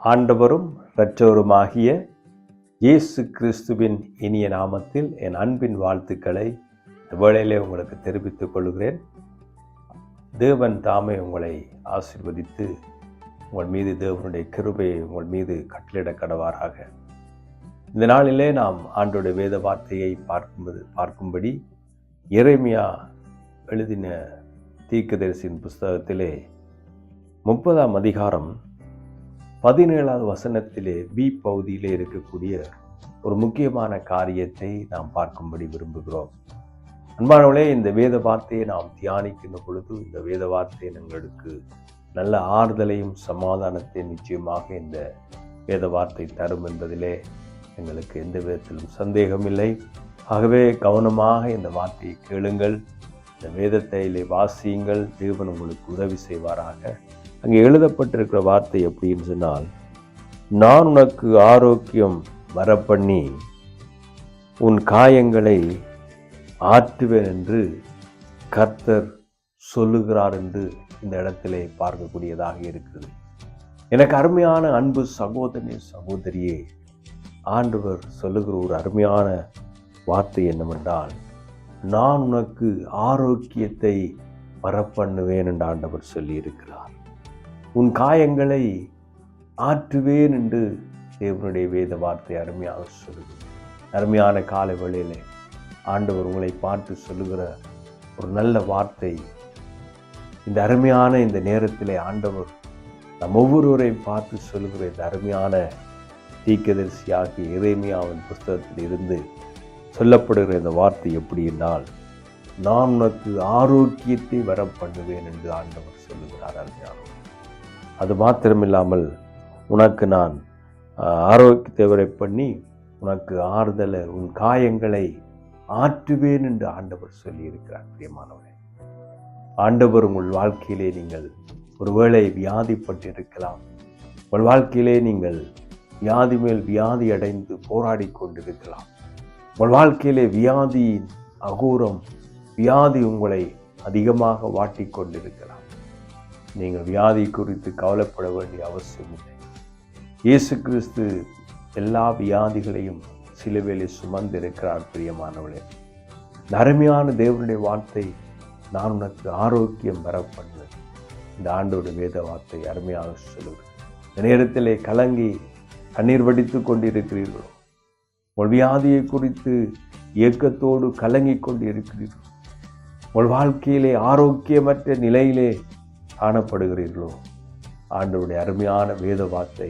ஆண்டவரும் இரட்சகருமாகிய இயேசு கிறிஸ்துவின் இனிய நாமத்தில் என் அன்பின் வாழ்த்துக்களை இந்த வேளையிலே உங்களுக்கு தெரிவித்துக் கொள்கிறேன். தேவன் தாமே உங்களை ஆசீர்வதித்து உங்கள் மீது தேவனுடைய கிருபையை உங்கள் மீது கட்டளையிட கடவாராக. இந்த நாளிலே நாம் ஆண்டோடைய வேத வார்த்தையை பார்க்கும்படி எரேமியா எழுதின தீர்க்கதரிசியின் புஸ்தகத்திலே 30ஆம் அதிகாரம் 17வது வசனத்திலே பி பகுதியிலே இருக்கக்கூடிய ஒரு முக்கியமான காரியத்தை நாம் பார்க்கும்படி விரும்புகிறோம். அன்பானவர்களே, இந்த வேத வார்த்தையை நாம் தியானிக்கின்ற பொழுது இந்த வேத வார்த்தை எங்களுக்கு நல்ல ஆறுதலையும் சமாதானத்தையும் நிச்சயமாக இந்த வேத வார்த்தை தரும் என்பதிலே எங்களுக்கு எந்த விதத்திலும் சந்தேகமில்லை. ஆகவே கவனமாக இந்த வார்த்தையை கேளுங்கள், இந்த வேதத்தையிலே வாசியுங்கள். தேவன் உங்களுக்கு உதவி செய்வாராக. அங்கே எழுதப்பட்டிருக்கிற வார்த்தை எப்படின்னு சொன்னால், நான் உனக்கு ஆரோக்கியம் வரப்பண்ணி உன் காயங்களை ஆற்றுவேன் என்று கர்த்தர் சொல்லுகிறார் என்று இந்த இடத்திலே பார்க்கக்கூடியதாக இருக்குது. எனக்கு அருமையான அன்பு சகோதரனே சகோதரியே, ஆண்டவர் சொல்லுகிற ஒரு அருமையான வார்த்தை என்னவென்றால், நான் உனக்கு ஆரோக்கியத்தை வரப்பண்ணுவேன் என்று ஆண்டவர் சொல்லியிருக்கிறார். உன் காயங்களை ஆற்றுவேன் என்று தேவனுடைய வேத வார்த்தை அருமையாக சொல்லுகிறது. அருமையான காலை வேளையிலே ஆண்டவர் உங்களை பார்த்து சொல்லுகிற ஒரு நல்ல வார்த்தை. இந்த அருமையான இந்த நேரத்திலே ஆண்டவர் நம் ஒவ்வொருவரையும் பார்த்து சொல்லுகிற இந்த அருமையான தீர்க்கதரிசியாகிய எரேமியாவின் புஸ்தகத்தில் இருந்து சொல்லப்படுகிற இந்த வார்த்தை எப்படி என்றால், நான் உனக்கு ஆரோக்கியத்தை வரப்பண்ணுவேன் என்று ஆண்டவர் சொல்லுகிறார். அருமையான அது மாத்திரமில்லாமல் உனக்கு நான் ஆரோக்கியத்தை வரை பண்ணி உனக்கு ஆறுதலை உன் காயங்களை ஆற்றுவேன் என்று ஆண்டவர் சொல்லியிருக்கிறார். பிரியமானவரே, ஆண்டவர் உங்கள் வாழ்க்கையிலே நீங்கள் ஒருவேளை வியாதிப்பட்டிருக்கலாம். உங்கள் வாழ்க்கையிலே நீங்கள் வியாதி மேல் வியாதி அடைந்து போராடி கொண்டிருக்கலாம். உங்கள் வாழ்க்கையிலே வியாதியின் அகோரம் வியாதி உங்களை அதிகமாக வாட்டி கொண்டிருக்கலாம். நீங்கள் வியாதி குறித்து கவலைப்பட வேண்டிய அவசியம் இல்லை. இயேசு கிறிஸ்து எல்லா வியாதிகளையும் சிலுவையிலே சுமந்திருக்கிறார். பிரியமானவளே, அருமையான தேவனுடைய வார்த்தை, நான் உனக்கு ஆரோக்கியம் வரப்பண்ணேன். இந்த ஆண்டோட வேத வார்த்தை அருமையாக சொல்லுகிறேன். இந்த நேரத்திலே கலங்கி கண்ணீர் வடித்து கொண்டிருக்கிறீர்களோ, உங்கள் வியாதியை குறித்து ஏக்கத்தோடு கலங்கி கொண்டு இருக்கிறீர்களோ, உங்கள் வாழ்க்கையிலே ஆரோக்கியமற்ற நிலையிலே காணப்படுகிறீர்களோ, ஆண்டவருடைய அருமையான வேத வார்த்தை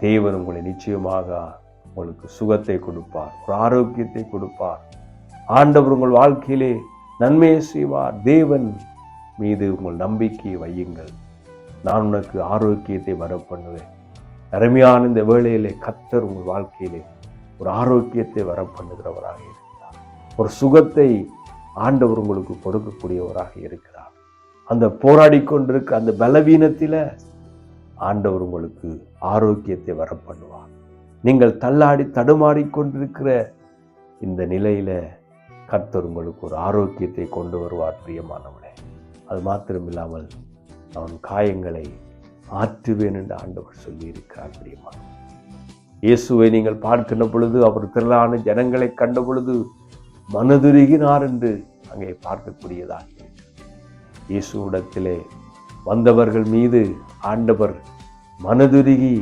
தேவன் உங்களை நிச்சயமாக உங்களுக்கு சுகத்தை கொடுப்பார், ஒரு ஆரோக்கியத்தை கொடுப்பார். ஆண்டவர் உங்கள் வாழ்க்கையிலே நன்மையை செய்வார். தேவன் மீது உங்கள் நம்பிக்கையை வையுங்கள். நான் உனக்கு ஆரோக்கியத்தை வரப்பண்ணுவேன். அருமையான இந்த வேளையிலே கர்த்தர் உங்கள் வாழ்க்கையிலே ஒரு ஆரோக்கியத்தை வரப்பண்ணுகிறவராக இருக்கிறார். ஒரு சுகத்தை ஆண்டவர் உங்களுக்கு கொடுக்கக்கூடியவராக இருக்கிறார். அந்த போராடி கொண்டிருக்க அந்த பலவீனத்தில ஆண்டவர் உங்களுக்கு ஆரோக்கியத்தை வரப்பண்ணுவார். நீங்கள் தள்ளாடி தடுமாறி கொண்டிருக்கிற இந்த நிலையில கர்த்தர் உங்களுக்கு ஒரு ஆரோக்கியத்தை கொண்டு வருவார். பிரியமானவனே, அது மாத்திரமில்லாமல் அவன் காயங்களை ஆற்றுவேன் என்று ஆண்டவர் சொல்லியிருக்கிறார். பிரியமானவன், இயேசுவை நீங்கள் பார்க்கின்ற பொழுது அவர் திரளான ஜனங்களை கண்ட பொழுது மனதுருகினார் என்று அங்கே பார்க்கக்கூடியதாக இருக்கிறது. இயேசுவிடத்திலே வந்தவர்கள் மீது ஆண்டவர் மனதுருகி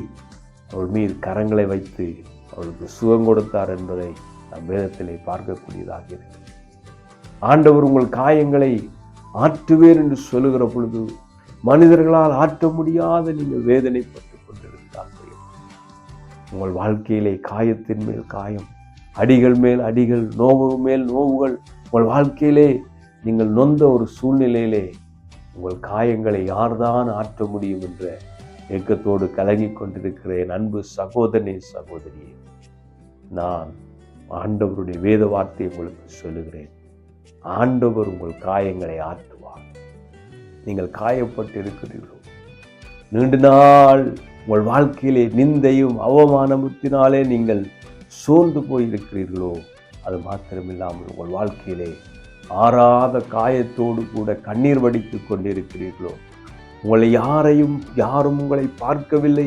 அவள் மீது கரங்களை வைத்து அவளுக்கு சுகம் கொடுத்தார் என்பதை நம் வேதத்திலே பார்க்கக்கூடியதாக இருக்கிறது. ஆண்டவர் உங்கள் காயங்களை ஆற்றுவேன் என்று சொல்லுகிற பொழுது மனிதர்களால் ஆற்ற முடியாத நீங்கள் வேதனைப்பட்டு கொண்டிருக்கிறார்கள். உங்கள் வாழ்க்கையிலே காயத்தின் மேல் காயம், அடிகள் மேல் அடிகள், நோவு மேல் நோவுகள், உங்கள் வாழ்க்கையிலே நீங்கள் நொந்த ஒரு சூழ்நிலையிலே உங்கள் காயங்களை யார்தான் ஆற்ற முடியும் என்ற ஏக்கத்தோடு கலங்கி கொண்டிருக்கிற என் அன்பு சகோதரனே சகோதரியே, நான் ஆண்டவருடைய வேத வார்த்தையை உங்களுக்கு சொல்லுகிறேன். ஆண்டவர் உங்கள் காயங்களை ஆற்றுவார். நீங்கள் காயப்பட்டு இருக்கிறீர்களோ, நீண்ட நாள் உங்கள் வாழ்க்கையிலே நிந்தையும் அவமானத்தினாலே நீங்கள் சோர்ந்து போயிருக்கிறீர்களோ, அது மாத்திரமில்லாமல் உங்கள் வாழ்க்கையிலே ஆறாத காயத்தோடு கூட கண்ணீர் வடித்து கொண்டிருக்கிறீர்களோ, உங்களை யாரும் உங்களை பார்க்கவில்லை,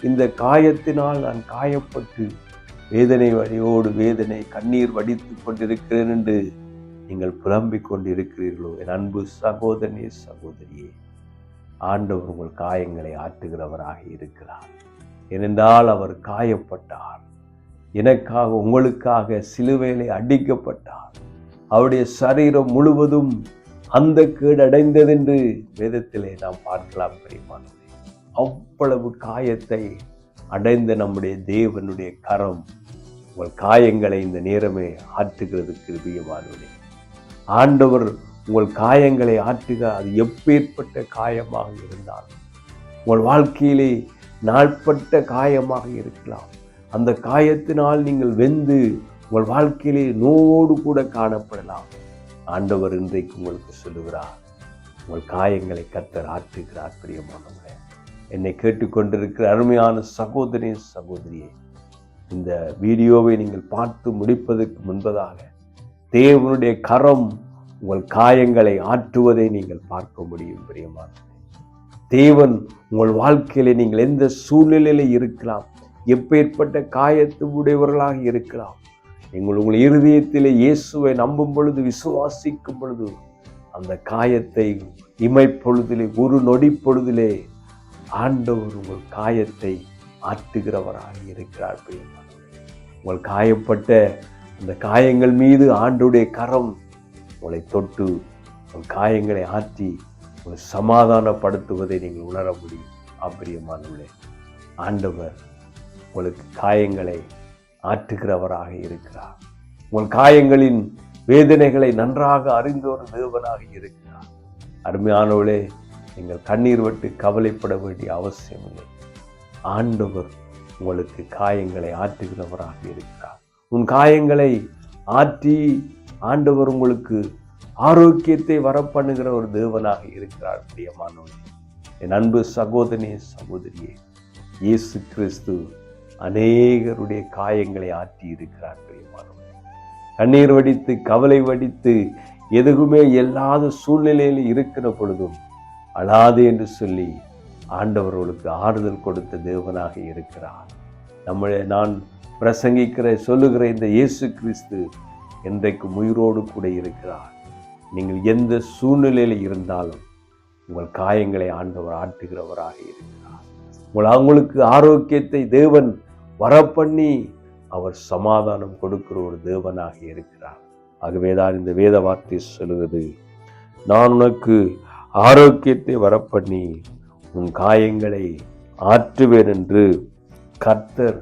இந்த காயத்தினால் நான் காயப்பட்டு வேதனை வழியோடு வேதனை கண்ணீர் வடித்துக் கொண்டிருக்கிறேன் என்று நீங்கள் புலம்பிக் கொண்டிருக்கிறீர்களோ, என் அன்பு சகோதரனே சகோதரியே, ஆண்டவர் உங்கள் காயங்களை ஆற்றுகிறவராக இருக்கிறார். ஏனென்றால் அவர் காயப்பட்டார், எனக்காக உங்களுக்காக சிலுவையிலே அடிக்கப்பட்டார். அவருடைய சரீரம் முழுவதும் அந்த கேடு அடைந்தது என்று வேதத்திலே நாம் பார்க்கலாம். பிரியமானவர்களே, அவ்வளவு காயத்தை அடைந்த நம்முடைய தேவனுடைய கரம் உங்கள் காயங்களை இந்த நேரமே ஆற்றுகிறது. கிருபையானவர்களே, ஆண்டவர் உங்கள் காயங்களை ஆற்றுக. அது எப்பேற்பட்ட காயமாக இருந்தாலும், உங்கள் வாழ்க்கையிலே நாள்பட்ட காயமாக இருக்கலாம். அந்த காயத்தினால் நீங்கள் வெந்து உங்கள் வாழ்க்கையிலே நோவோடு கூட காணப்படலாம். ஆண்டவர் இன்றைக்கு உங்களுக்கு சொல்லுகிறார், உங்கள் காயங்களை கர்த்தர் ஆற்றுகிறார். பிரியமானவர்களே, என்னை கேட்டுக்கொண்டிருக்கிற அருமையான சகோதரி சகோதரியே, இந்த வீடியோவை நீங்கள் பார்த்து முடிப்பதற்கு முன்பதாக தேவனுடைய கரம் உங்கள் காயங்களை ஆற்றுவதை நீங்கள் பார்க்க முடியும். பிரியமானவர்களே, தேவன் உங்கள் வாழ்க்கையிலே நீங்கள் எந்த சூழ்நிலையில இருக்கலாம், எப்பேற்பட்ட காயத்து உடையவர்களாக இருக்கலாம், உங்கள் இருதயத்திலே இயேசுவை நம்பும் பொழுது, விசுவாசிக்கும் பொழுது, அந்த காயத்தை இமைப்பொழுதிலே, ஒரு நொடி பொழுதிலே ஆண்டவர் உங்கள் காயத்தை ஆற்றுகிறவராக இருக்கிறார். உங்கள் காயப்பட்ட அந்த காயங்கள் மீது ஆண்டவருடைய கரம் உங்களை தொட்டு உங்கள் காயங்களை ஆற்றி உங்களை சமாதானப்படுத்துவதை நீங்கள் உணர முடியும். பிரியமானவர்களே, ஆண்டவர் உங்களுக்கு காயங்களை ஆற்றுகிறவராக இருக்கிறார். உங்கள் காயங்களின் வேதனைகளை நன்றாக அறிந்த ஒரு தேவனாக இருக்கிறார். அருமையானவர்களே, நீங்கள் கண்ணீர் விட்டு கவலைப்பட வேண்டிய அவசியமில்லை. ஆண்டவர் உங்களுக்கு காயங்களை ஆற்றுகிறவராக இருக்கிறார். உன் காயங்களை ஆற்றி ஆண்டவர் உங்களுக்கு ஆரோக்கியத்தை வரப்பண்ணுகிற ஒரு தேவனாக இருக்கிறார். பிரியமானவர்களே, என் அன்பு சகோதரனே சகோதரியே, இயேசு கிறிஸ்து அநேகருடைய காயங்களை ஆற்றி இருக்கிறார். பிரியமானவர்களே, கண்ணீர் வடித்து கவலை வடித்து எதுவுமே இல்லாத சூழ்நிலையில் இருக்கிற பொழுதும் அழாது என்று சொல்லி ஆண்டவர்களுக்கு ஆறுதல் கொடுத்த தேவனாக இருக்கிறார். நான் பிரசங்கிக்கிற சொல்லுகிற இந்த இயேசு கிறிஸ்து என்றைக்கும் உயிரோடு கூட இருக்கிறார். நீங்கள் எந்த சூழ்நிலையில் இருந்தாலும் உங்கள் காயங்களை ஆண்டவர் ஆற்றுகிறவராக இருக்கிறார். அவங்களுக்கு ஆரோக்கியத்தை தேவன் வரப்பண்ணி அவர் சமாதானம் கொடுக்கிற ஒரு தேவனாக இருக்கிறார். ஆகவேதான் இந்த வேத வார்த்தை சொல்லுகிறது, நான் உனக்கு ஆரோக்கியத்தை வரப்பண்ணி உன் காயங்களை ஆற்றுவேன் என்று கர்த்தர்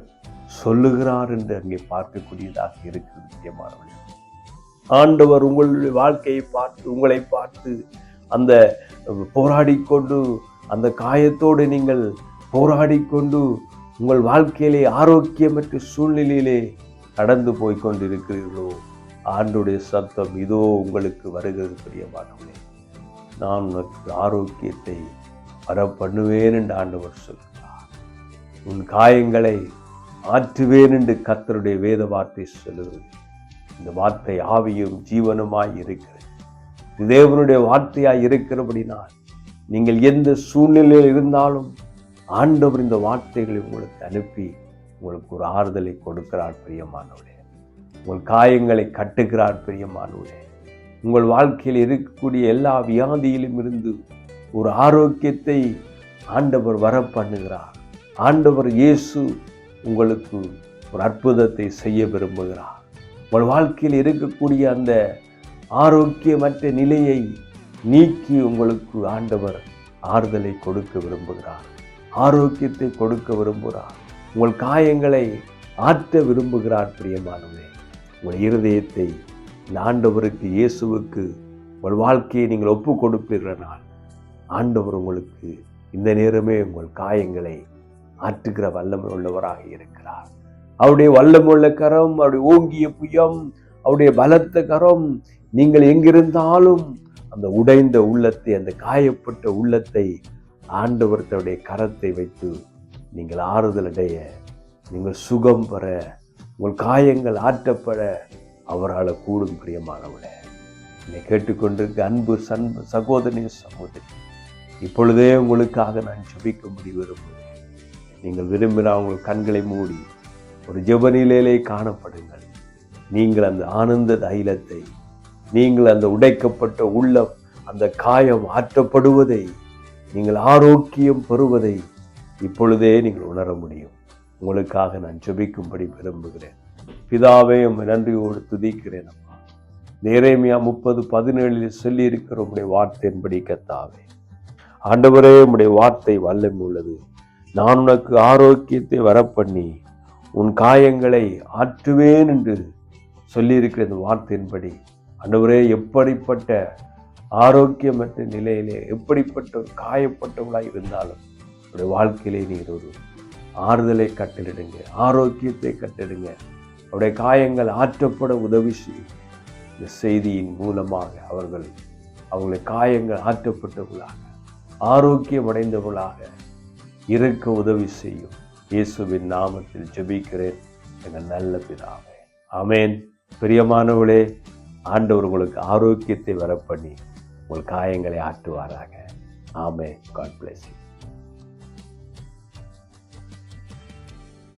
சொல்லுகிறார் என்று அங்கே பார்க்கக்கூடியதாக இருக்கிறது. முக்கியமானவர்கள், ஆண்டவர் உங்களுடைய வாழ்க்கையை பார்த்து உங்களை பார்த்து அந்த போராடிக்கொண்டு அந்த காயத்தோடு நீங்கள் போராடிக்கொண்டு உங்கள் வாழ்க்கையிலே ஆரோக்கியமற்ற சூழ்நிலையிலே கடந்து போய்கொண்டிருக்கிறீர்களோ, ஆண்டவருடைய சத்தம் இதோ உங்களுக்கு வருகிறது. பிரியமானவர்களே, நான் உனக்கு ஆரோக்கியத்தை வர பண்ணுவேன் என்று ஆண்டவர் சொல்கிறார். உன் காயங்களை ஆற்றுவேன் என்று கர்த்தருடைய வேத வார்த்தை சொல்லுகிறது. இந்த வார்த்தை ஆவியும் ஜீவனுமாய் இருக்கிறது. தேவனுடைய வார்த்தையாய் இருக்கிறபடினால் நீங்கள் எந்த சூழ்நிலையில் இருந்தாலும் ஆண்டவர் இந்த வார்த்தைகளை உங்களுக்கு அனுப்பி உங்களுக்கு ஒரு ஆறுதலை கொடுக்கிறார். பிரியமானவர்களே, உங்கள் காயங்களை கட்டுகிறார். பிரியமானவர்களே, உங்கள் வாழ்க்கையில் இருக்கக்கூடிய எல்லா வியாதியிலும் இருந்து ஒரு ஆரோக்கியத்தை ஆண்டவர் வர பண்ணுகிறார். ஆண்டவர் இயேசு உங்களுக்கு ஒரு அற்புதத்தை செய்ய விரும்புகிறார். உங்கள் வாழ்க்கையில் இருக்கக்கூடிய அந்த ஆரோக்கியமற்ற நிலையை நீக்கி உங்களுக்கு ஆண்டவர் ஆறுதலை கொடுக்க விரும்புகிறார், ஆரோக்கியத்தை கொடுக்க விரும்புகிறார், உங்கள் காயங்களை ஆற்ற விரும்புகிறார். பிரியமானவர்களே, உங்கள் இருதயத்தை இந்த ஆண்டவருக்கு இயேசுவுக்கு உங்கள் வாழ்க்கையை நீங்கள் ஒப்பு கொடுப்பீர்களால் ஆண்டவர் உங்களுக்கு இந்த நேரமே உங்கள் காயங்களை ஆற்றுகிற வல்லமை உள்ளவராக இருக்கிறார். அவருடைய வல்லமுள்ள கரம், அவருடைய ஓங்கிய புயம், அவருடைய பலத்த கரம் நீங்கள் எங்கிருந்தாலும் அந்த உடைந்த உள்ளத்தை, அந்த காயப்பட்ட உள்ளத்தை ஆண்டவர் தன்னுடைய கரத்தை வைத்து நீங்கள் ஆறுதல் அடைய, நீங்கள் சுகம் பெற, உங்கள் காயங்கள் ஆற்றப்பட அவரால் கூடும். பிரியமானவர்களே, என்னை கேட்டுக்கொண்டிருக்க அன்பு சகோதரி சகோதரி, இப்பொழுதே உங்களுக்காக நான் ஜெபிக்கும்படி விரும்புகிறேன். நீங்கள் விரும்பினால் உங்கள் கண்களை மூடி ஒரு ஜெப நிலையிலே காணப்படுங்கள். நீங்கள் அந்த ஆனந்த தைலத்தை, நீங்கள் அந்த உடைக்கப்பட்ட உள்ளம், அந்த காயம் ஆற்றப்படுவதை, நீங்கள் ஆரோக்கியம் பெறுவதை இப்பொழுதே நீங்கள் உணர முடியும். உங்களுக்காக நான் ஜெபிக்கும்படி விரும்புகிறேன். பிதாவே, உம்மை நன்றியோடு துதிக்கிறேன். அப்பா, எரேமியா 30:17 சொல்லி இருக்கிற உம்முடைய வார்த்தையின்படி கர்த்தாவே, ஆண்டவரே, உம்முடைய வார்த்தை வல்லமை உள்ளது. நான் உனக்கு ஆரோக்கியத்தை வரப்பண்ணி உன் காயங்களை ஆற்றுவேன் என்று சொல்லியிருக்கிற இந்த வார்த்தையின்படி ஆண்டவரே, எப்படிப்பட்ட ஆரோக்கியமற்ற நிலையிலே, எப்படிப்பட்ட ஒரு காயப்பட்டவளாய் இருந்தாலும் உடைய வாழ்க்கையிலே நீர் ஒரு ஆறுதலை கட்டளிடுங்க, ஆரோக்கியத்தை கட்டளிடுங்க. அவருடைய காயங்கள் ஆற்றப்பட உதவி செய்யும். இந்த செய்தியின் மூலமாக அவர்களுடைய காயங்கள் ஆற்றப்பட்டவர்களாக, ஆரோக்கியம் அடைந்தவர்களாக இருக்க உதவி செய்யும். இயேசுவின் நாமத்தில் ஜெபிக்கிறேன் எங்கள் நல்ல பிதாவே, ஆமேன். பிரியமானவர்களே, ஆண்டவர் உங்களுக்கு ஆரோக்கியத்தை வரப்பண்ணி உங்கள் காயங்களை ஆற்றுவாராக. ஆமென். God bless you.